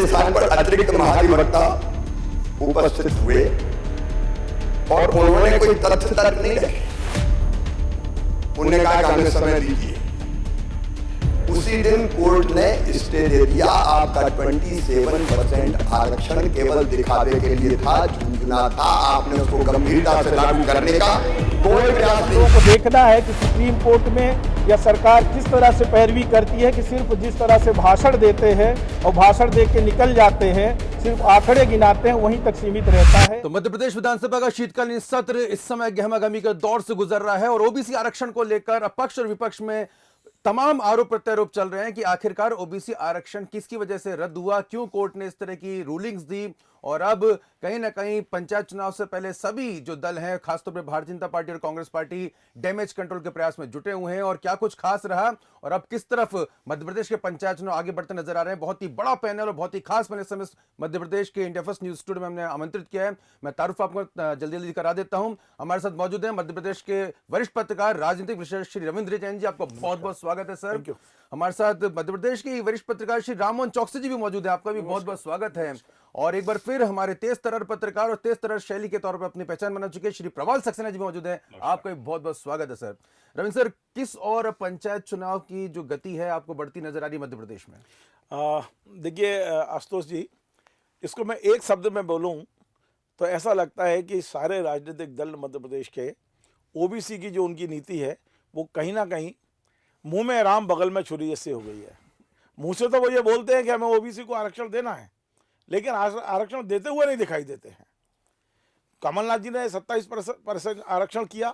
मेरे स्थान पर अतिरिक्त महाधिवक्ता उपस्थित हुए और उन्होंने कोई तथ्य तर्क नहीं रखे। उन्होंने कहा कि हमें समय दीजिए। उसी दिन कोर्ट ने स्टे दे दिया। आपका 27% आरक्षण केवल दिखावे के लिए था, झूठना था। आपने उसको गंभीरता से लागू करने का कोई प्रयास नहीं। को देखना है कि सुप्रीम कोर्ट में या सरकार किस तरह से पैरवी करती है कि सिर्फ जिस तरह से भाषण देते हैं और भाषण दे के निकल जाते हैं, सिर्फ आंकड़े गिनाते हैं, वहीं तक सीमित रहता है। तो मध्य प्रदेश विधानसभा का शीतकालीन सत्र इस समय गहमागहमी के दौर से गुजर रहा है और ओबीसी आरक्षण को लेकर पक्ष और विपक्ष में तमाम आरोप प्रत्यारोप चल रहे हैं कि आखिरकार ओबीसी आरक्षण किसकी वजह से रद्द हुआ, क्यों कोर्ट ने इस तरह की रूलिंग्स दी। और अब कहीं ना कहीं पंचायत चुनाव से पहले सभी जो दल हैं, खासतौर पर भारतीय जनता पार्टी और कांग्रेस पार्टी, डैमेज कंट्रोल के प्रयास में जुटे हुए हैं। और क्या कुछ खास रहा और अब किस तरफ मध्य प्रदेश के पंचायत चुनाव आगे बढ़ते नजर आ रहे हैं। बहुत ही बड़ा पैनल और बहुत ही खास पैनल समय मध्य प्रदेश के इंडिया फर्स्ट न्यूज स्टूडियो में हमने आमंत्रित किया है। मैं तारुफ आपको जल्दी जल्दी करा देता हूं। हमारे साथ मौजूद है मध्य प्रदेश के वरिष्ठ पत्रकार, राजनीतिक विशेषज्ञ श्री रविंद्र जैन जी। आपका बहुत बहुत स्वागत है सर। हमारे साथ मध्य प्रदेश के वरिष्ठ पत्रकार श्री राममोहन चौकसी जी भी मौजूद है। आपका भी बहुत बहुत स्वागत है। और एक बार फिर हमारे तेज तर्र पत्रकार और तेज तर्र शैली के तौर पर अपनी पहचान बना चुके श्री प्रवाल सक्सेना जी मौजूद है। आपका भी बहुत बहुत स्वागत है सर। रविंद्र सर, किस और पंचायत चुनाव की जो गति है आपको बढ़ती नजर आ रही है मध्य प्रदेश में? देखिए आशुतोष जी, इसको मैं एक शब्द में बोलूं तो ऐसा लगता है कि सारे राजनीतिक दल मध्य प्रदेश के ओबीसी की जो उनकी नीति है वो कहीं ना कहीं मुंह में राम बगल में छुरी जैसे हो गई है। मुंह से तो वो ये बोलते हैं कि हमें ओबीसी को आरक्षण देना है, लेकिन आरक्षण देते हुए नहीं दिखाई देते हैं। कमलनाथ जी ने 27% आरक्षण किया,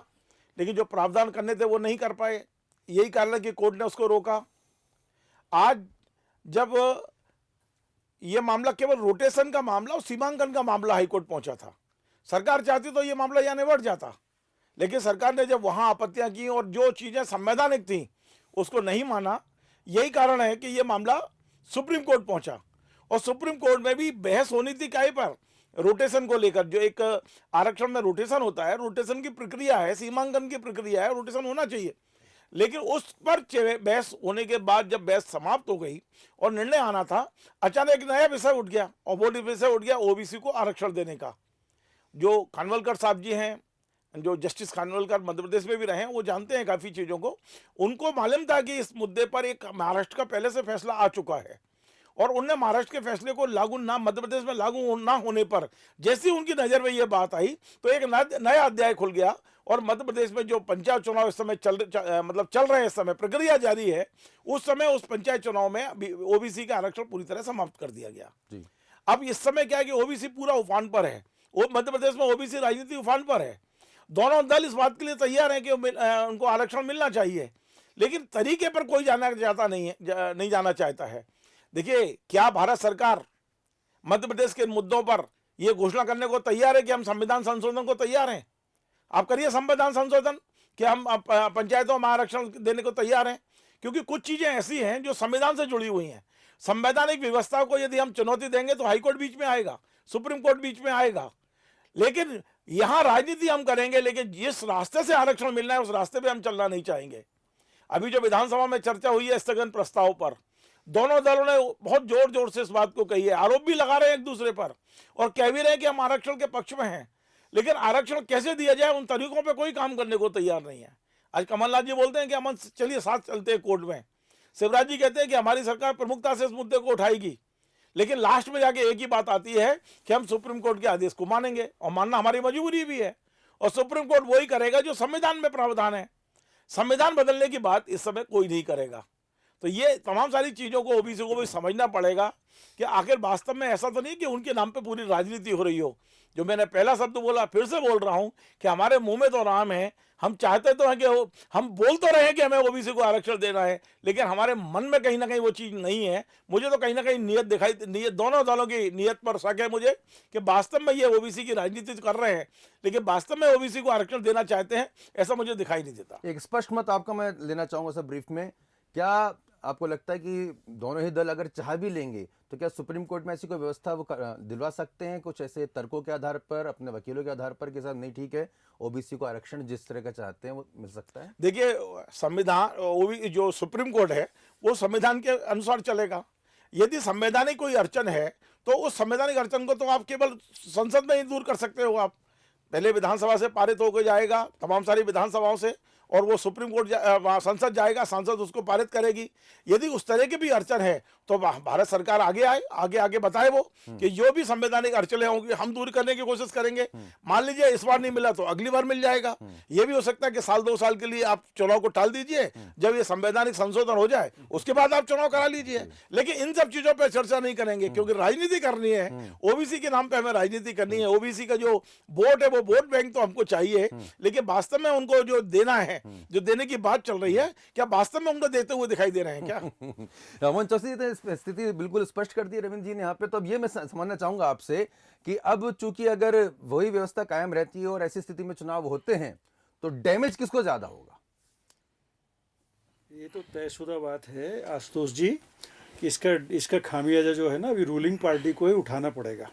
लेकिन जो प्रावधान करने थे वो नहीं कर पाए। यही कारण है कि कोर्ट ने उसको रोका। आज जब ये मामला केवल रोटेशन का मामला और सीमांकन का मामला हाईकोर्ट पहुंचा था, सरकार चाहती तो ये मामला यहाँ निबट जाता, लेकिन सरकार ने जब वहां आपत्तियां की और जो चीजें संवैधानिक थी उसको नहीं माना। यही कारण है कि ये मामला सुप्रीम कोर्ट पहुंचा और सुप्रीम कोर्ट में भी बहस होनी थी काहे पर, रोटेशन को लेकर। जो एक आरक्षण में रोटेशन होता है, रोटेशन की प्रक्रिया है, सीमांकन की प्रक्रिया है, रोटेशन होना चाहिए। लेकिन उस पर बहस होने के बाद जब बहस समाप्त हो गई और निर्णय आना था, अचानक एक नया विषय उठ गया और वो विषय उठ गया ओबीसी को आरक्षण देने का। जो खानवलकर साहब जी हैं, जो जस्टिस खानवलकर मध्य प्रदेश में भी रहे हैं, वो जानते हैं काफ़ी चीज़ों को। उनको मालूम था कि इस मुद्दे पर एक महाराष्ट्र का पहले से फैसला आ चुका है और उनने महाराष्ट्र के फैसले को लागू ना, मध्य प्रदेश में लागू ना होने पर जैसी उनकी नज़र में ये बात आई तो एक नया अध्याय खुल गया। और मध्य प्रदेश में जो पंचायत चुनाव इस समय चल रहे हैं, इस समय प्रक्रिया जारी है, उस समय उस पंचायत चुनाव में ओबीसी का आरक्षण पूरी तरह समाप्त कर दिया गया जी। अब इस समय क्या है कि ओबीसी पूरा उफान पर है। वो मध्य प्रदेश में ओबीसी राजनीति उफान पर है। दोनों दल इस बात के लिए तैयार हैं कि उनको आरक्षण मिलना चाहिए, लेकिन तरीके पर कोई जाना चाहता नहीं जाना चाहता है। देखिए, क्या भारत सरकार मध्य प्रदेश के मुद्दों पर यह घोषणा करने को तैयार है कि हम संविधान संशोधन को तैयार हैं? आप करिए संविधान संशोधन कि हम पंचायतों में आरक्षण देने को तैयार हैं, क्योंकि कुछ चीजें ऐसी हैं जो संविधान से जुड़ी हुई हैं। संवैधानिक व्यवस्था को यदि हम चुनौती देंगे तो हाईकोर्ट बीच में आएगा, सुप्रीम कोर्ट बीच में आएगा। लेकिन यहां राजनीति हम करेंगे, लेकिन जिस रास्ते से आरक्षण मिलना है उस रास्ते पे हम चलना नहीं चाहेंगे। अभी जो विधानसभा में चर्चा हुई है स्थगन प्रस्ताव पर, दोनों दलों ने बहुत जोर जोर से इस बात को कही है, आरोप भी लगा रहे हैं एक दूसरे पर और कह भी रहे हैं कि हम आरक्षण के पक्ष में हैं, लेकिन आरक्षण कैसे दिया जाए उन तरीकों पर कोई काम करने को तैयार नहीं है। आज कमलनाथ जी बोलते हैं कि हम चलिए साथ चलते हैं कोर्ट में, शिवराज जी कहते हैं कि हमारी सरकार प्रमुखता से इस मुद्दे को उठाएगी, लेकिन लास्ट में जाके एक ही बात आती है कि हम सुप्रीम कोर्ट के आदेश को मानेंगे और मानना हमारी मजबूरी भी है। और सुप्रीम कोर्ट वही करेगा जो संविधान में प्रावधान है। संविधान बदलने की बात इस समय कोई नहीं करेगा। तो ये तमाम सारी चीज़ों को ओबीसी को भी समझना पड़ेगा कि आखिर वास्तव में ऐसा तो नहीं कि उनके नाम पे पूरी राजनीति हो रही हो। जो मैंने पहला शब्द बोला, फिर से बोल रहा हूं कि हमारे मुंह में तो राम है, हम चाहते तो हैं कि हम बोल तो रहे हैं कि हमें ओबीसी को आरक्षण देना है, लेकिन हमारे मन में कहीं ना कहीं वो चीज़ नहीं है। मुझे तो कहीं ना कहीं नीयत दोनों दलों की नीयत पर शक है मुझे कि वास्तव में ये ओबीसी की राजनीति कर रहे हैं, लेकिन वास्तव में ओबीसी को आरक्षण देना चाहते हैं, ऐसा मुझे दिखाई नहीं देता। एक स्पष्ट मत आपका मैं लेना चाहूंगा सर ब्रीफ में। क्या आपको लगता है कि दोनों ही दल अगर चाह भी लेंगे तो क्या सुप्रीम कोर्ट में ऐसी कोई व्यवस्था वो दिलवा सकते हैं, कुछ ऐसे तर्कों के आधार पर, अपने वकीलों के आधार पर कि साहब नहीं ठीक है, ओबीसी को आरक्षण जिस तरह का चाहते हैं वो मिल सकता है? देखिए, संविधान जो सुप्रीम कोर्ट है वो संविधान के अनुसार चलेगा। यदि संवैधानिक कोई अड़चन है तो उस संवैधानिक अड़चन को तो आप केवल संसद में ही दूर कर सकते हो। आप पहले विधानसभा से पारित होकर जाएगा, तमाम सारी विधानसभाओं से, और वो सुप्रीम कोर्ट संसद जाएगा, संसद उसको पारित करेगी। यदि उस तरह की भी अड़चन है तो भारत सरकार आगे आए, आगे बताए वो कि जो भी संवैधानिक अड़चनें होंगी हम दूर करने की कोशिश करेंगे। मान लीजिए इस बार नहीं मिला तो अगली बार मिल जाएगा। ये भी हो सकता है कि साल 2 साल के लिए आप चुनाव को टाल दीजिए, जब ये संवैधानिक संशोधन हो जाए उसके बाद आप चुनाव करा लीजिए। लेकिन इन सब चीजों पर चर्चा नहीं करेंगे क्योंकि राजनीति करनी है, ओबीसी के नाम पे हमें राजनीति करनी है। ओबीसी का जो वोट है वो वोट बैंक तो हमको चाहिए, लेकिन वास्तव में उनको जो देना है, जो देने की बात चल रही है, क्या वास्तव में उनको देते हुए दिखाई दे रहे हैं क्या? रमन चौधरी ने स्थिति बिल्कुल स्पष्ट कर दी रविंद्र जी ने यहाँ पे। तो अब ये मैं समझना चाहूंगा आपसे कि अब चूंकि अगर वही व्यवस्था कायम रहती है और ऐसी स्थिति में चुनाव होते हैं तो डैमेज किसको ज्यादा होगा? ये तो तयशुदा बात है आशुतोष जी कि इसका खामियाजा जो है ना अभी रूलिंग पार्टी को ही उठाना पड़ेगा।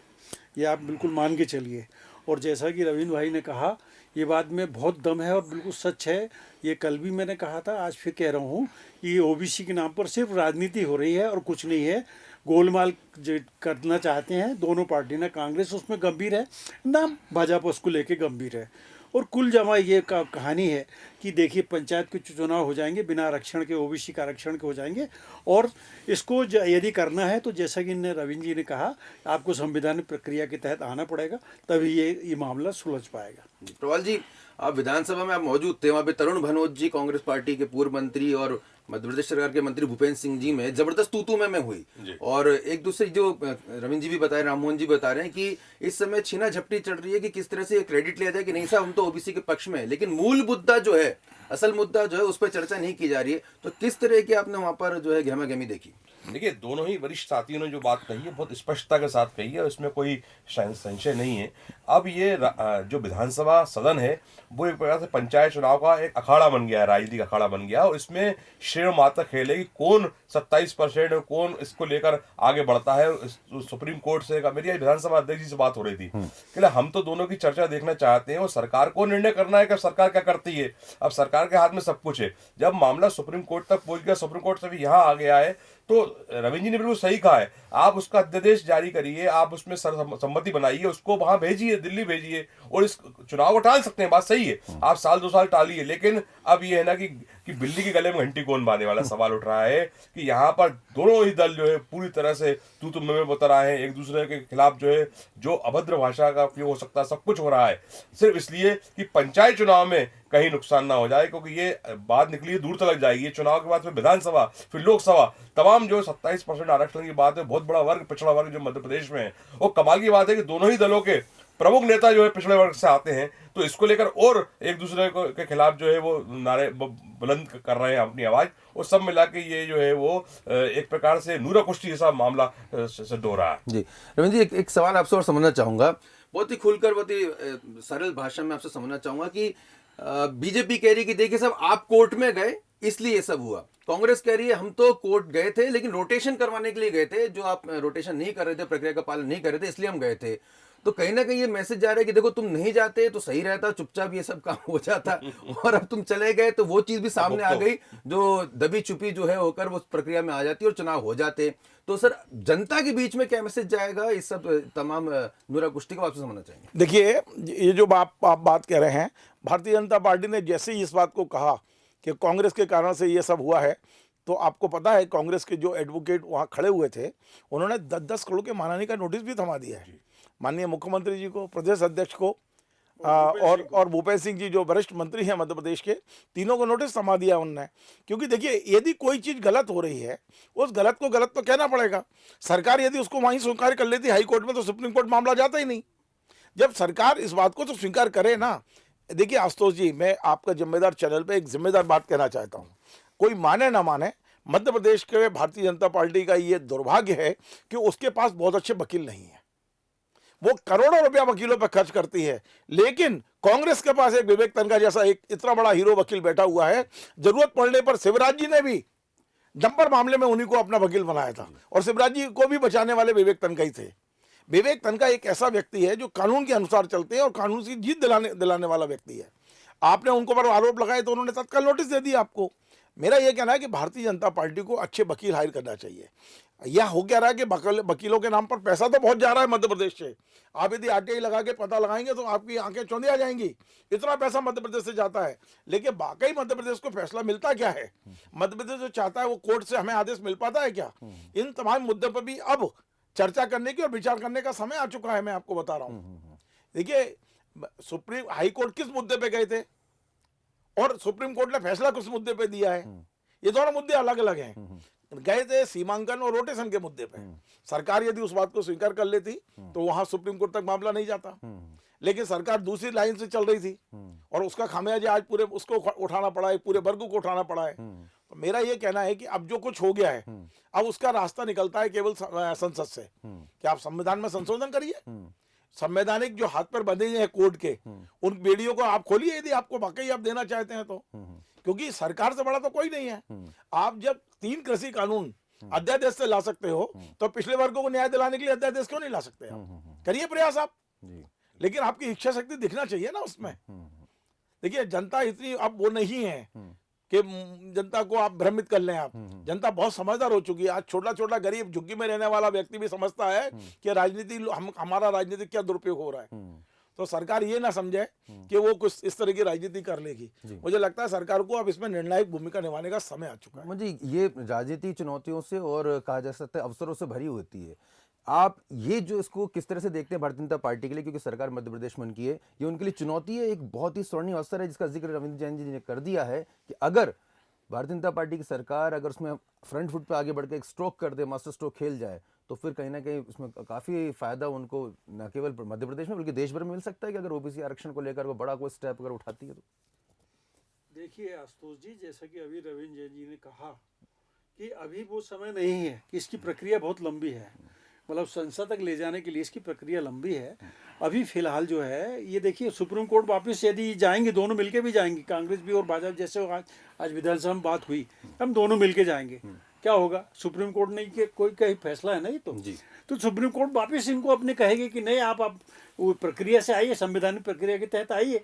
ये आप बिल्कुल मान के चलिए। और जैसा कि रविंद्र भाई ने कहा, ये बात में बहुत दम है और बिल्कुल सच है। ये कल भी मैंने कहा था, आज फिर कह रहा हूँ कि ये ओबीसी के नाम पर सिर्फ राजनीति हो रही है और कुछ नहीं है। गोलमाल जो करना चाहते हैं दोनों पार्टी, ना कांग्रेस उसमें गंभीर है ना भाजपा उसको लेके गंभीर है। और कुल जमा ये कहानी है कि देखिए पंचायत के चुनाव हो जाएंगे बिना आरक्षण के, ओबीसी का आरक्षण के हो जाएंगे। और इसको यदि करना है तो जैसा कि रविंद्र जी ने कहा, आपको संवैधानिक प्रक्रिया के तहत आना पड़ेगा, तभी ये मामला सुलझ पाएगा। प्रवाल जी, आप विधानसभा में आप मौजूद थे, वहाँ पे तरुण भनोत जी कांग्रेस पार्टी के पूर्व मंत्री और मध्य प्रदेश सरकार के मंत्री भूपेंद्र सिंह जी में जबरदस्त तू में हुई। और एक दूसरे जो रविंद्र जी भी बता रहे, राममोहन जी बता रहे हैं कि इस समय छीना झपटी चल रही है कि किस तरह से क्रेडिट लिया जाए कि नहीं साहब हम तो ओबीसी के पक्ष में है, लेकिन मूल मुद्दा जो है, असल मुद्दा जो है उस पर चर्चा नहीं की जा रही है। तो किस तरह की आपने वहां पर जो है गहमा-गहमी देखी? देखिए, दोनों ही वरिष्ठ साथियों ने जो बात कही है बहुत स्पष्टता के साथ कही है, उसमें कोई संशय नहीं है। अब ये जो विधानसभा सदन है वो एक प्रकार से पंचायत चुनाव का एक अखाड़ा बन गया है, राजनीतिक अखाड़ा बन गया है। और इसमें शेर माता खेल है कि कौन 27% और कौन इसको लेकर आगे बढ़ता है। सुप्रीम कोर्ट से मेरी विधानसभा अध्यक्ष जी से बात हो रही थी कि हम तो दोनों की चर्चा देखना चाहते हैं और सरकार को निर्णय करना है कि सरकार क्या करती है। अब सरकार के हाथ में सब कुछ है। जब मामला सुप्रीम कोर्ट तक पहुंच गया, सुप्रीम कोर्ट से भी यहाँ आ गया है, तो रविंद्र जी ने बिल्कुल सही कहा है, आप उसका अध्यादेश जारी करिए, आप उसमें सर्वसम्मति बनाइए, उसको वहां भेजिए, दिल्ली भेजिए और इस चुनाव को टाल सकते हैं, बात सही है, आप साल 2 साल टालिए। लेकिन अब ये है ना कि बिल्ली के गले में घंटी कौन बांधने वाला सवाल उठ रहा है कि यहाँ पर दोनों ही दल जो है पूरी तरह से तू में बता रहा है, एक दूसरे के खिलाफ जो है जो अभद्र भाषा का उपयोग हो सकता है, सब कुछ हो रहा है सिर्फ इसलिए कि पंचायत चुनाव में कहीं नुकसान ना हो जाए। क्योंकि ये बात निकली है, दूर तक जाएगी। चुनाव के बाद फिर विधानसभा, फिर लोकसभा, तमाम जो 27% आरक्षण की बात है, बहुत बड़ा वर्ग, पिछड़ा वर्ग जो मध्य प्रदेश में है। और कमाल की बात है कि दोनों ही दलों के प्रमुख नेता जो है पिछड़े वर्ग से आते हैं, तो इसको लेकर और एक दूसरे के खिलाफ जो है वो नारे बुलंद कर रहे हैं अपनी आवाज। और सब मिला के ये जो है वो एक प्रकार से नूरा कुश्ती जैसा मामला सिद्ध हो रहा है। जी रविंद्र जी, एक सवाल आपसे और समझना चाहूंगा, बहुत ही खुलकर, बहुत ही सरल भाषा में आपसे समझना चाहूंगा कि बीजेपी कह रही है कि देखिए साहब आप कोर्ट में गए इसलिए ये सब हुआ। कांग्रेस कह रही है हम तो कोर्ट गए थे लेकिन रोटेशन करवाने के लिए गए थे, जो आप रोटेशन नहीं कर रहे थे, प्रक्रिया का पालन नहीं कर रहे थे, इसलिए हम गए थे। तो कहीं ना कहीं ये मैसेज जा रहा है कि देखो तुम नहीं जाते तो सही रहता, चुपचाप ये सब काम हो जाता, और अब तुम चले गए तो वो चीज भी सामने आ गई जो दबी छुपी जो है होकर वो प्रक्रिया में आ जाती और चुनाव हो जाते। तो सर जनता के बीच में क्या मैसेज जाएगा इस सब तमाम नूरा कुश्ती को आपसे समझना चाहेंगे? देखिए, ये जो आप बात कह रहे हैं, भारतीय जनता पार्टी ने जैसे ही इस बात को कहा कि कांग्रेस के कारण से ये सब हुआ है, तो आपको पता है कांग्रेस के जो एडवोकेट वहाँ खड़े हुए थे उन्होंने 10-10 करोड़ के मानहानि का नोटिस भी थमा दिया है माननीय मुख्यमंत्री जी को, प्रदेश अध्यक्ष को और भूपेंद्र सिंह जी जो वरिष्ठ मंत्री हैं मध्य प्रदेश के, तीनों को नोटिस थमा दिया उन्होंने। क्योंकि देखिए, यदि कोई चीज़ गलत हो रही है उस गलत को गलत तो कहना पड़ेगा। सरकार यदि उसको वहीं स्वीकार कर लेती हाई कोर्ट में तो सुप्रीम कोर्ट मामला जाता ही नहीं। जब सरकार इस बात को तो स्वीकार करे ना। देखिए आशुतोष जी, मैं आपका जिम्मेदार चैनल पे एक जिम्मेदार बात कहना चाहता हूँ, कोई माने ना माने, मध्य प्रदेश के भारतीय जनता पार्टी का ये दुर्भाग्य है कि उसके पास बहुत अच्छे वकील नहीं है। वो करोड़ों रुपया वकीलों पर खर्च करती है, लेकिन कांग्रेस के पास एक विवेक तनखा जैसा एक इतना बड़ा हीरो वकील बैठा हुआ है। जरूरत पड़ने पर शिवराज जी ने भी डंपर मामले में उन्हीं को अपना वकील बनाया था और शिवराज जी को भी बचाने वाले विवेक तनखा ही थे। विवेक तनखा एक ऐसा व्यक्ति है जो कानून के अनुसार चलते हैं और कानून की जीत दिलाने वाला व्यक्ति है। आपने उनको पर आरोप लगाए तो उन्होंने तत्काल नोटिस दे दिया आपको। मेरा यह कहना है कि भारतीय जनता पार्टी को अच्छे वकील हायर करना चाहिए। यह हो क्या रहा है कि वकीलों के नाम पर पैसा तो बहुत जा रहा है मध्य प्रदेश से। आप यदि आरटीआई लगा के पता लगाएंगे तो आपकी आंखें चौंधी आ जाएंगी, इतना पैसा मध्य प्रदेश से जाता है। लेकिन वाकई मध्य प्रदेश को फैसला मिलता क्या है? मध्य प्रदेश जो चाहता है वो कोर्ट से हमें आदेश मिल पाता है क्या? इन तमाम मुद्दों पर भी अब चर्चा करने की और विचार करने का समय आ चुका है। मैं आपको बता रहा हूँ, देखिए सुप्रीम हाई कोर्ट किस मुद्दे पे गए थे और सुप्रीम कोर्ट ने फैसला किस मुद्दे पे दिया है, ये दोनों मुद्दे अलग अलग हैं। गए थे सीमांकन और रोटेशन के मुद्दे पे। सरकार यदि उस बात को स्वीकार कर लेती तो वहां सुप्रीम कोर्ट तक मामला नहीं जाता, लेकिन सरकार दूसरी लाइन से चल रही थी और उसका खामियाजा आज पूरे उसको उठाना पड़ा है, पूरे वर्ग को उठाना पड़ा है। तो मेरा ये कहना है कि अब जो कुछ हो गया है अब उसका रास्ता निकलता है केवल संसद से कि आप संविधान में संशोधन करिए, संवैधानिक जो हाथ पर बंधे हैं कोर्ट के उन बेड़ियों को आप खोलिए यदि आपको वाकई आप देना चाहते हैं तो, क्योंकि सरकार से बड़ा तो कोई नहीं है। आप जब 3 कृषि कानून अध्यादेश से ला सकते हो तो पिछले वर्गों को न्याय दिलाने के लिए अध्यादेश क्यों नहीं ला सकते आप? करिए प्रयास आप, लेकिन आपकी इच्छा शक्ति दिखना चाहिए ना उसमें। देखिए जनता इतनी अब वो नहीं है कि जनता को आप भ्रमित कर लें। आप जनता बहुत समझदार हो चुकी है। आज छोटा छोटा गरीब झुग्गी में रहने वाला व्यक्ति भी समझता है कि राजनीति हमारा राजनीतिक क्या दुरुपयोग हो रहा है। तो सरकार ये ना समझे कि वो कुछ इस तरह की राजनीति कर लेगी। मुझे लगता है सरकार को अब इसमें निर्णायक भूमिका निभाने का समय आ चुका है। मुझे ये राजनीति चुनौतियों से और कहा जा सकता है अवसरों से भरी होती है। आप ये जो इसको किस तरह से देखते हैं भारतीय जनता पार्टी के लिए, क्योंकि सरकार मध्य प्रदेश में उनकी है, ये उनके लिए चुनौती है, एक बहुत ही स्वर्णिम अवसर है जिसका जिक्र रविंद्र जैन जी ने कर दिया है कि अगर भारतीय जनता पार्टी की सरकार अगर उसमें फ्रंट फुट पे आगे बढ़ के एक स्ट्रोक कर दे, मास्टर स्ट्रोक खेल जाए, तो फिर कहीं ना कहीं उसमें काफ़ी फायदा उनको न केवल मध्य प्रदेश में बल्कि देश भर में मिल सकता है कि अगर ओबीसी आरक्षण को लेकर वो बड़ा कोई स्टेप अगर उठाती है तो। देखिए आशुतोष जी, जैसा कि अभी रविंद्र जैन जी ने कहा कि अभी वो समय नहीं है कि इसकी प्रक्रिया बहुत लंबी है, मतलब संसद तक ले जाने के लिए इसकी प्रक्रिया लंबी है। अभी फिलहाल जो है ये देखिए सुप्रीम कोर्ट वापस यदि जाएंगे, दोनों मिलके भी जाएंगे, कांग्रेस भी और भाजपा, जैसे आज विधानसभा में बात हुई, हम दोनों मिलके जाएंगे, क्या होगा? सुप्रीम कोर्ट ने कि कोई कहीं फैसला है नहीं तो सुप्रीम कोर्ट वापस इनको अपने कहेगी कि नहीं आप वो प्रक्रिया से आइए, संवैधानिक प्रक्रिया के तहत आइए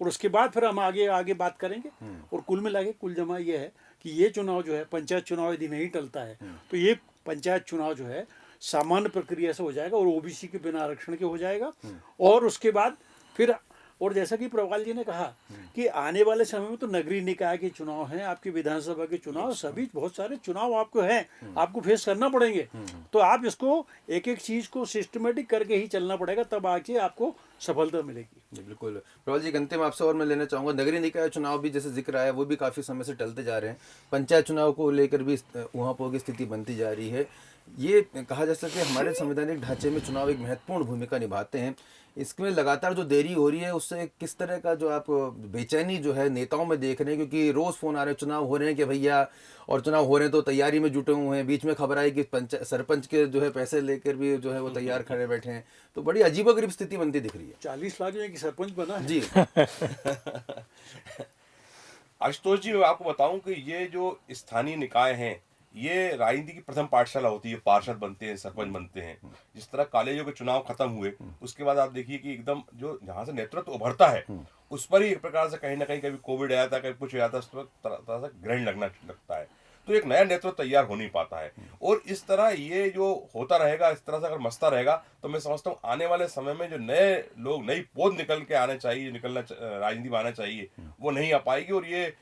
और उसके बाद फिर हम आगे बात करेंगे। और कुल मिला के कुल जमा ये है कि ये चुनाव जो है, पंचायत चुनाव यदि नहीं टलता है तो ये पंचायत चुनाव जो है सामान्य प्रक्रिया से हो जाएगा और ओबीसी के बिना आरक्षण के हो जाएगा। और उसके बाद फिर, और जैसा कि प्रवाल जी ने कहा कि आने वाले समय में तो नगरीय निकाय के चुनाव हैं, आपकी विधानसभा के चुनाव, सभी बहुत सारे चुनाव आपको हैं, आपको फेस करना पड़ेंगे। तो आप इसको एक एक चीज को सिस्टमेटिक करके ही चलना पड़ेगा, तब आके आपको सफलता मिलेगी। बिल्कुल। प्रवाल जी, अंतिम आपसे और मैं लेना चाहूँगा, नगरीय निकाय चुनाव भी जैसे जिक्र आया वो भी काफ़ी समय से टलते जा रहे हैं, पंचायत चुनाव को लेकर भी वहाँ पर की स्थिति बनती जा रही है। ये कहा जा सकता है हमारे संवैधानिक ढांचे में चुनाव एक महत्वपूर्ण भूमिका निभाते हैं। इसमें लगातार जो देरी हो रही है उससे किस तरह का जो आप बेचैनी जो है नेताओं में देख रहे हैं, क्योंकि रोज़ फ़ोन आ रहे हैं चुनाव हो रहे हैं कि भैया, और चुनाव हो रहे हैं तो तैयारी में जुटे हुए हैं। बीच में खबर आई कि सरपंच के जो है पैसे लेकर भी जो है वो तैयार खड़े बैठे हैं, तो बड़ी अजीबोगरीब स्थिति बनती दिख रही है। 40 लाख में कि सरपंच बना है। जी आशुतोष जी, मैं आपको बताऊं कि ये जो स्थानीय निकाय हैं ये राजनीति की प्रथम पाठशाला होती है। पार्षद बनते हैं, सरपंच बनते हैं। जिस तरह कॉलेजों के चुनाव खत्म हुए उसके बाद आप देखिए कि एकदम जो जहां से नेतृत्व उभरता है उस पर ही एक प्रकार से कहीं ना कहीं कभी कोविड आया था, कभी कुछ आया था, उस पर तरह से ग्रहण लगता है, तो एक नया नेतृत्व तैयार हो नहीं पाता है। और इस तरह ये जो होता रहेगा, इस तरह से अगर मस्ता रहेगा तो मैं समझता हूँ आने वाले समय में जो नए लोग, नई पोध निकल के आने चाहिए, राजनीति में आना चाहिए, वो नहीं आ पाएगी। और ये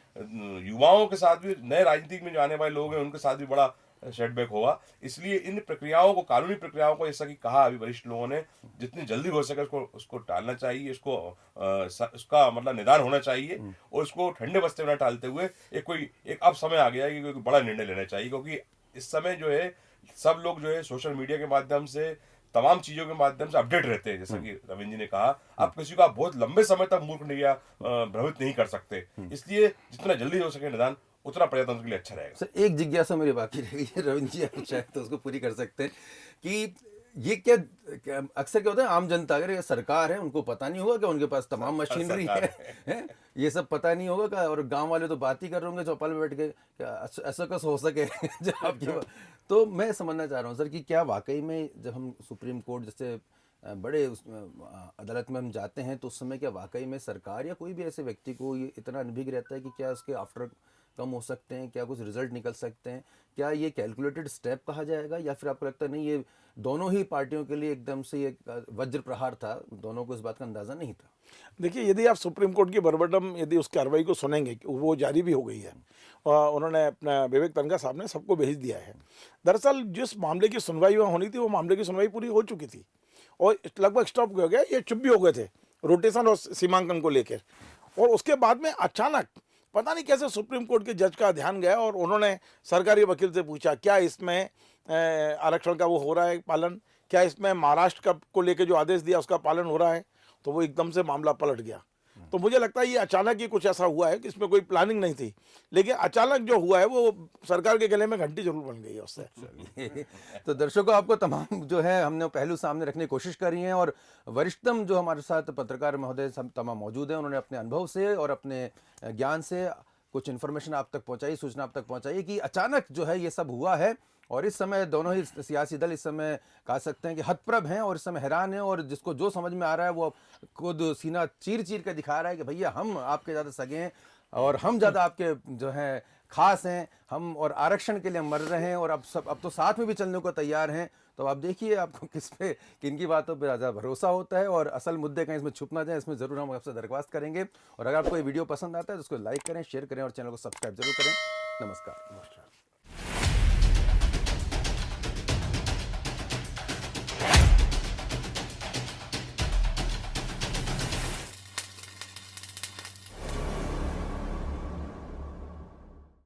युवाओं के साथ भी, नए राजनीति में जो आने वाले लोग हैं उनके साथ भी बड़ा सेटबैक होगा। इसलिए इन प्रक्रियाओं को, कानूनी प्रक्रियाओं को, जैसा कि कहा अभी वरिष्ठ लोगों ने, जितनी जल्दी हो सके उसको टालना चाहिए, उसका मतलब निदान होना चाहिए और उसको ठंडे बस्ते में न टालते हुए एक अब समय आ गया है कि कोई बड़ा निर्णय लेना चाहिए। क्योंकि इस समय जो है सब लोग जो है सोशल मीडिया के माध्यम से, तमाम चीजों के माध्यम से अपडेट रहते हैं। जैसा कि रविंद्र जी ने कहा, आप किसी को आप बहुत लंबे समय तक मूर्ख नहीं या भ्रमित नहीं कर सकते। इसलिए जितना जल्दी हो सके निदान, उतना प्रजातंत्र के लिए अच्छा रहेगा। सर, एक जिज्ञासा मेरी बाकी रह गई है, रविंद्र जी आप चाहे तो उसको पूरी कर सकते हैं कि ये क्या अक्सर क्या होता है, आम जनता, अगर ये सरकार है उनको पता नहीं होगा कि उनके पास तमाम मशीनरी है, ये सब पता नहीं होगा क्या, और गांव वाले तो बात ही कर रहे होंगे चौपाल में बैठ के, ऐसा कैसे हो सके जब आपकी। तो मैं समझना चाह रहा हूँ सर कि क्या वाकई में जब हम सुप्रीम कोर्ट जैसे बड़े अदालत में हम जाते हैं तो उस समय क्या वाकई में सरकार या कोई भी ऐसे व्यक्ति को ये इतना अनभिज्ञ रहता है कि क्या उसके आफ्टर कम हो सकते हैं, क्या कुछ रिजल्ट निकल सकते हैं, क्या ये कैलकुलेटेड स्टेप कहा जाएगा, या फिर आपको लगता है नहीं ये दोनों ही पार्टियों के लिए एकदम से एक वज्र प्रहार था, दोनों को इस बात का अंदाजा नहीं था? देखिए, यदि आप सुप्रीम कोर्ट की बरबटम यदि उस कार्रवाई को सुनेंगे, वो जारी भी हो गई है और उन्होंने अपना विवेक तनखा साहब ने सबको भेज दिया है। दरअसल जिस मामले की सुनवाई वहाँ होनी थी, वो मामले की सुनवाई पूरी हो चुकी थी और लगभग स्टॉप हो गया, ये चुप भी हो गए थे रोटेशन और सीमांकन को लेकर। और उसके बाद में अचानक पता नहीं कैसे सुप्रीम कोर्ट के जज का ध्यान गया और उन्होंने सरकारी वकील से पूछा क्या इसमें आरक्षण का वो हो रहा है पालन, क्या इसमें महाराष्ट्र का को लेकर जो आदेश दिया उसका पालन हो रहा है। तो वो एकदम से मामला पलट गया। तो मुझे लगता है ये अचानक ही कुछ ऐसा हुआ है कि इसमें कोई प्लानिंग नहीं थी, लेकिन अचानक जो हुआ है वो सरकार के गले में घंटी जरूर बन गई है उससे। तो दर्शकों, आपको तमाम जो है हमने पहलू सामने रखने की कोशिश करी है और वरिष्ठतम जो हमारे साथ पत्रकार महोदय सब तमाम मौजूद हैं, उन्होंने अपने अनुभव से और अपने ज्ञान से कुछ इन्फॉर्मेशन आप तक पहुंचाई, सूचना आप तक पहुंचाई कि अचानक जो है ये सब हुआ है। और इस समय दोनों ही सियासी दल इस समय कह सकते हैं कि हतप्रभ हैं और इस समय हैरान हैं, और जिसको जो समझ में आ रहा है वो खुद सीना चीर चीर कर दिखा रहा है कि भैया हम आपके ज़्यादा सगे हैं और हम ज़्यादा आपके जो हैं खास हैं, हम और आरक्षण के लिए मर रहे हैं और अब तो साथ में भी चलने को तैयार हैं। तो आप देखिए आपको किन की बातों पर ज़्यादा भरोसा होता है और असल मुद्दे कहीं इसमें छुप ना जाए, इसमें ज़रूर हम आपसे दरख्वास्त करेंगे। और अगर आपको ये वीडियो पसंद आता है तो उसको लाइक करें, शेयर करें और चैनल को सब्सक्राइब जरूर करें। नमस्कार।